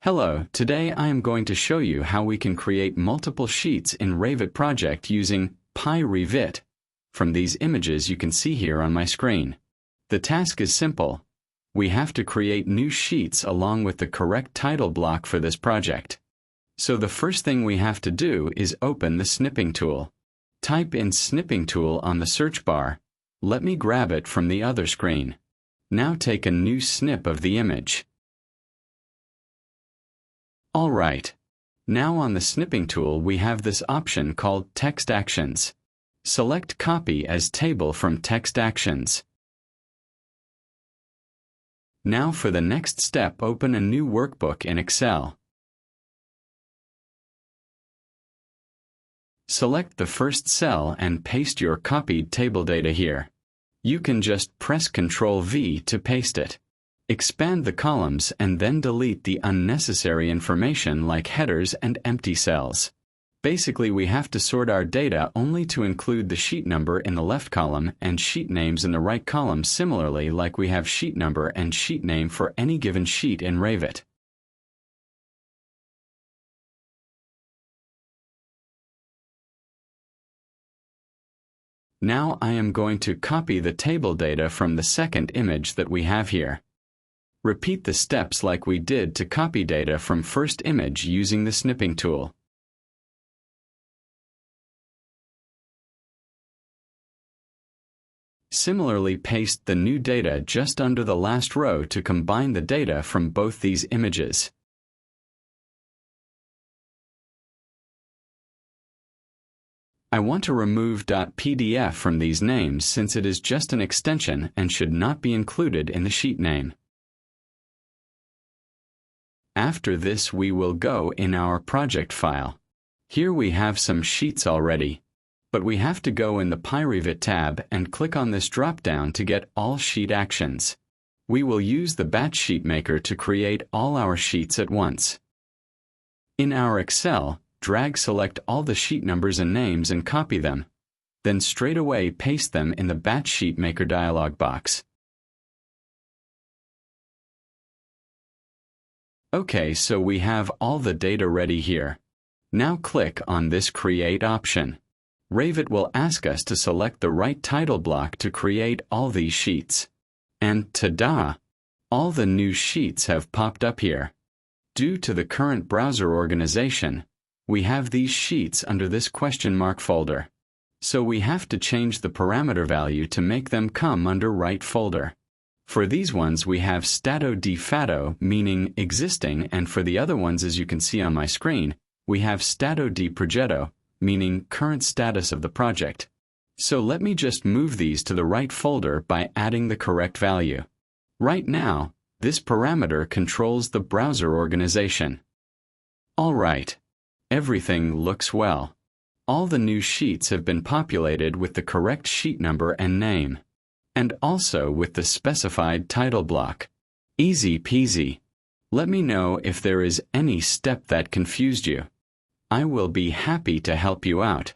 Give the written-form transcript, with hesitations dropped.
Hello, today I am going to show you how we can create multiple sheets in Revit project using pyRevit from these images you can see here on my screen. The task is simple. We have to create new sheets along with the correct title block for this project. So the first thing we have to do is open the snipping tool. Type in snipping tool on the search bar. Let me grab it from the other screen. Now take a new snip of the image. Alright. Now on the snipping tool we have this option called Text Actions. Select Copy as Table from Text Actions. Now for the next step, open a new workbook in Excel. Select the first cell and paste your copied table data here. You can just press Ctrl V to paste it. Expand the columns and then delete the unnecessary information like headers and empty cells. Basically, we have to sort our data only to include the sheet number in the left column and sheet names in the right column, similarly like we have sheet number and sheet name for any given sheet in Revit. Now I am going to copy the table data from the second image that we have here. Repeat the steps like we did to copy data from first image using the snipping tool. Similarly, paste the new data just under the last row to combine the data from both these images. I want to remove .pdf from these names since it is just an extension and should not be included in the sheet name. After this, we will go in our project file. Here we have some sheets already, but we have to go in the pyRevit tab and click on this drop-down to get all sheet actions. We will use the batch sheet maker to create all our sheets at once. In our Excel, select all the sheet numbers and names and copy them. Then straight away paste them in the batch sheet maker dialog box. Okay, so we have all the data ready here. Now click on this Create option. Revit will ask us to select the right title block to create all these sheets. And ta-da! All the new sheets have popped up here. Due to the current browser organization, we have these sheets under this question mark folder. So we have to change the parameter value to make them come under right folder. For these ones we have stato di fatto, meaning existing, and for the other ones, as you can see on my screen, we have stato di progetto, meaning current status of the project. So let me just move these to the right folder by adding the correct value. Right now, this parameter controls the browser organization. Alright. Everything looks well. All the new sheets have been populated with the correct sheet number and name, and also with the specified title block. Easy peasy. Let me know if there is any step that confused you. I will be happy to help you out.